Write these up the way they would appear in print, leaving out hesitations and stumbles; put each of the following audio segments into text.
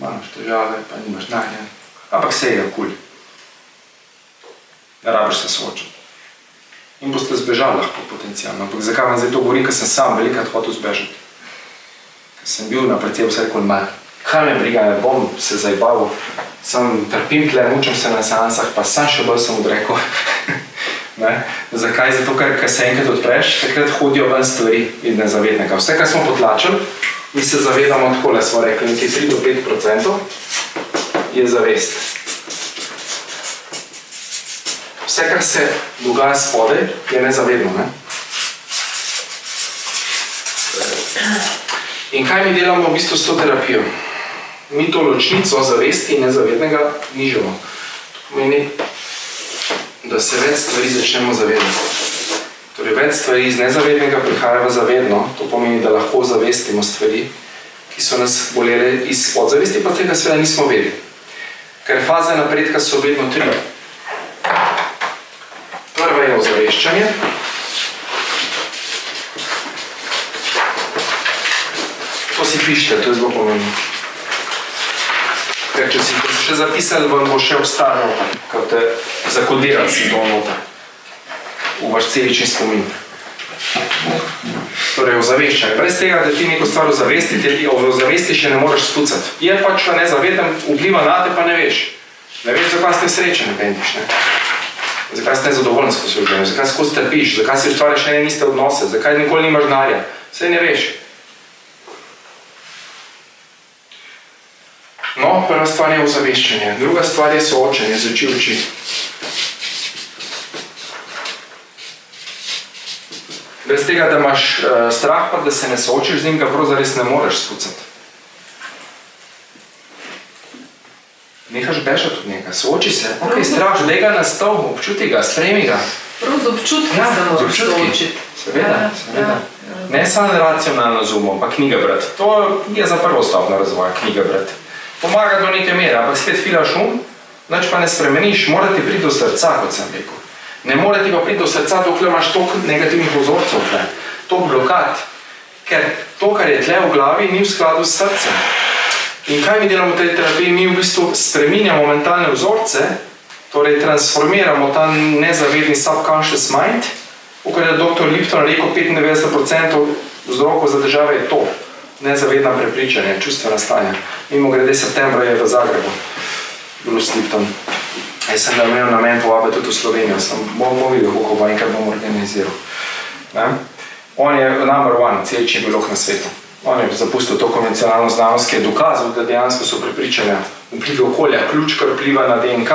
imaš težave, pa nimaš znanja. Ampak vse je kul. Ne rabiš se soočiti. In boste zbežali lahko potencijalno. Ampak zakaj vam zdaj to govorim, ker sem sam velikrat hotel zbežati. Ker sem bil na predsebu vse rekel, kaj me briga, ne bom se zajbal, sem trpim tle, mučim se na seansah, pa sam še bolj sem odrekel. Zakaj? Zato, ker se enkrat odpreš, takrat hodijo ven stvari iz nezavednega. Vse, kar smo potlačili, mi se zavedamo takole, smo rekli, nekaj 3 do 5% je zavest. Vse, kar se dogaja spodaj, je nezavedno. Ne? In kaj mi delamo v bistvu s to terapijo? Mi to ločnico zavesti in nezavednega nižamo. To pomeni, da se več stvari začnemo zavedati. Torej, več stvari iz nezavednega prihaja v zavedno, to pomeni, da lahko zavestimo stvari, ki so nas bolele iz podzavesti, pa tega sveda nismo vedeli. Ker faze napredka so vedno 3. Prva je ozaveščanje. To si pišite, to je zelo pomembno. Ker če si to še zapisali, vam bo še ostalo, ker te zakodirali si to noter v vaš celični spomin. Torej, ozaveščanje. Brez tega, da ti neko stvar ozavesti še ne moreš spucati. Je pač nezavedem, vpliva na te, pa ne veš. Ne veš, zakaj ste srečen, ne bendiš, ne? Zakaj ste nezadovoljni skozi življenje, zakaj skozi trpiš, zakaj si ustvarjaš niste odnose, zakaj nikoli nimaš denarja. Saj ne veš. No, prva stvar je ozaveščanje, druga stvar je soočenje z oči v oči. Brez tega, da imaš strah, pa da se ne soočiš z njim, ga prav zares ne moreš spucati. Nehaš bežati od njega, sooči se. Ok, strah, daj ga na stol, občuti ga, spremi ga. Prav z občutki se moraš soočiti. Seveda. Ne samo racionalno z umom, pa knjiga brati. To je za prvo stopno razvoja, knjiga brati. Pomaga do neke mere, ampak spet filaš nič pa ne spremeniš, mora ti priti do srca, kot sem rekel. Ne mora ti pa priti do srca, dokler imaš toliko negativnih vzorcev tle, toliko blokad. Ker to, kar je tle v glavi, ni v skladu s srcem. In kaj mi delamo v tej terapiji? Mi v bistvu spreminjamo mentalne vzorce, torej transformiramo ta nezavedni subconscious mind, v kar je dr. Lipton rekel, 95% vzrokov za težave je to. Nezavedna prepričanja, čustvena stanja. Mimogrede septembra je v Zagrebu, Bruce Lipton. Jaz sem ga imel namen povabiti tudi v Slovenijo, bom videl, kako bo enkrat bom organiziral. On je number one, celični biolog na svetu. On je zapustil to konvencionalno znanost, ki je dokazal, da dejansko so prepričanja vplive okolja, ključ, kar vpliva na DNK,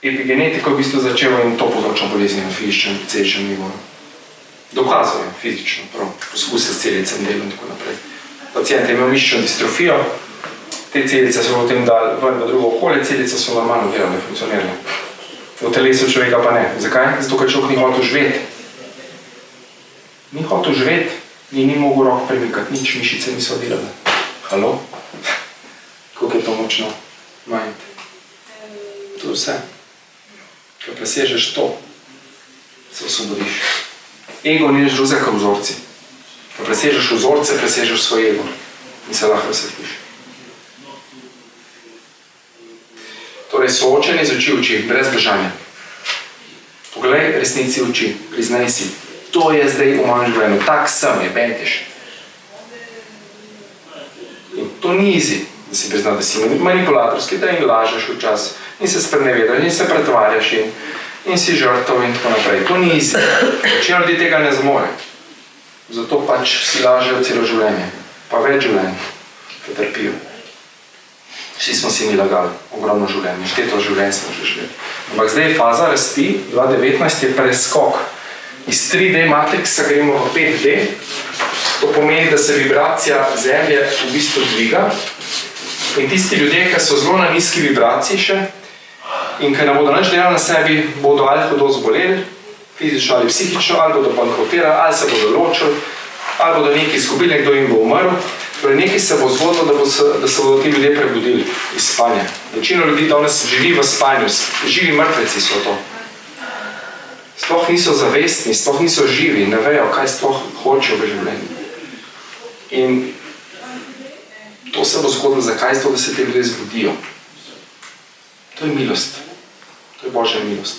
epigenetiko v bistvu začel in to področno bolezni na fizičnem, celičnem nivoju. Dokazal je fizično, prav, poskuse s celicem delom in tako naprej. Pacient je imel mišično distrofijo, te celice so potem dali ven v drugo okolje, celice so normalno delali, funkcionirali. V telesu človeka pa ne. Zakaj? Zato, ker človek ni hotel živeti. Ni hotel živeti, ni mogel rok premikati, nič, mišice niso delali. Halo? Koliko je to močno? Mind. To je vse. Ko presežeš to, se osvobodiš. Ego ni nič drugega kot vzorci. Ko presežeš vzorce, presežeš svoj ego in se lahko razsvetliš. Torej, soočenje z oči v oči, brez bežanja. Poglej resnici v oči, priznaj si. To je zdaj v mojem življenju, tak sem je, bentiš. In to ni easy, da si priznal, da si manipulatorski, da in lažeš včasih, in se sprenevedaš, in se pretvarjaš, in si žrtev in tako naprej. To ni easy. Večina ljudi tega ne zmore. Zato pač si lažejo celo življenje, pa več življenj, ki trpijo. Vsi smo si mi lagali, ogromno življenje, šteto življenj smo že živeli. Ampak zdaj faza rasti, 2019 je preskok. Iz 3D matrixa gremo v 5D, to pomeni, da se vibracija Zemlje v bistvu dviga in tisti ljudje, ki so zelo na nizki vibraciji še in ki ne bodo nič delali na sebi, bodo ali hudo zboleli, fizično ali psihično, ali bodo bankrotirali, ali se bodo ločili, ali bodo nekaj izgubili, nekdo jim bo umrl. Torej nekaj se bo zgodilo, da se bodo ti ljudje prebudili iz spanja. Večina ljudi danes živi v spanju, živi mrtveci so to. Sploh niso zavestni, sploh niso živi, ne vejo, kaj sploh hočejo v življenju. In To se bo zgodilo, zakaj? Zato, da se te ljudje zbudijo. To je milost. To je Božja milost.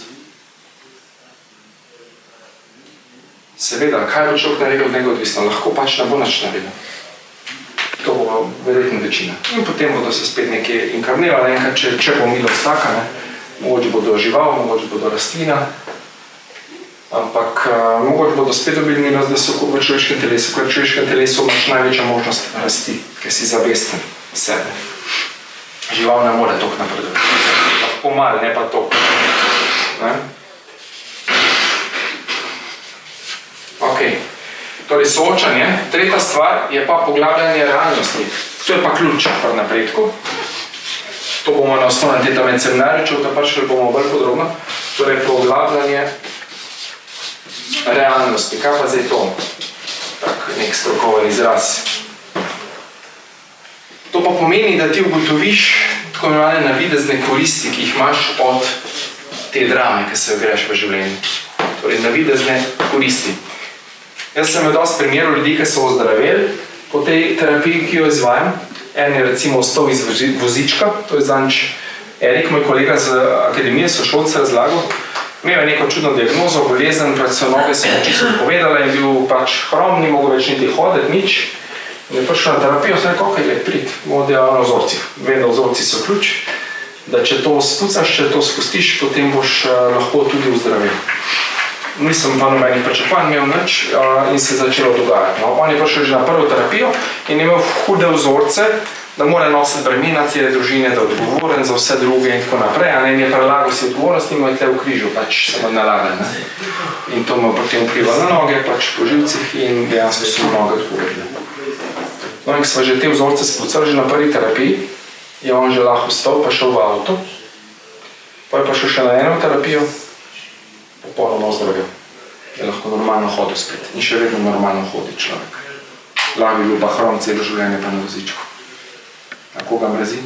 Seveda, kaj bo človek naredil od njega odvisno? Lahko pač ne bo nič naredil. To bo verjetno večina. In potem bodo se spet nekje inkarnirali, enkrat, če bo milost taka, ne? Mogoče bodo žival, mogoče bodo rastlina, ampak mogoče bodo spet dobili milost, da so v človeškem telesu, ker v človeškem telesu imaš največja možnost rasti, ker si zavesten sebe. Žival ne more toliko napredovati. Lahko malo, ne pa toliko. Ok. Torej soočanje. Tretja stvar je pa poglabljanje realnosti. To je pa ključ pri napredku. To bomo na osnovnem tetamen seminarju, če vtapačili bomo bolj podrobno. Torej poglabljanje realnosti. Kaj pa zdaj to? Tak, nek strokoven izraz. To pa pomeni, da ti ugotoviš tako imenovane navidezne koristi, ki jih imaš od te drame, ki se jo greš v življenju. Torej navidezne koristi. Jaz sem imel dosti primerov ljudi, ki so ozdraveli po tej terapiji, ki jo izvajam. En je recimo ostal iz vozička, to je zadnjič Erik, moj kolega z akademije, sošolce razlagal. Imel je neko čudno diagnozo, bolezen, predvsem noge so mu čisto povedala in bil pač hrom, ni mogel več niti hoditi, nič. In je prišel na terapijo, sem rekel, ok, prid, bomo delali na vzorcih. Vem, da vzorci so ključ, da če to spucaš, če to spustiš, potem boš lahko tudi ozdravil. Nisem pa nobenih pričakovanj imel nič in se je začelo dogajati. No, on je prišel že na prvo terapijo in imel hude vzorce, da mora nositi bremena cele družine, da je odgovoren za vse druge in tako naprej. In je prelagal si odgovornost in mu je tle v križu, pač se mu nalagal. In to mu je potem vplivalo na noge, pač po živcih in dejansko so mu noge odpovedali. No in ko smo že te vzorce spucali, že na prvi terapiji, je on že lahko vstal, pa šel v avto, pa je pa šel še na eno terapijo, popolnoma ozdravil, da je lahko normalno hodil spet. In še vedno normalno hodi človek. Lahko bi bil pa hrom celo življenje pa na vozičku. A koga mrazi?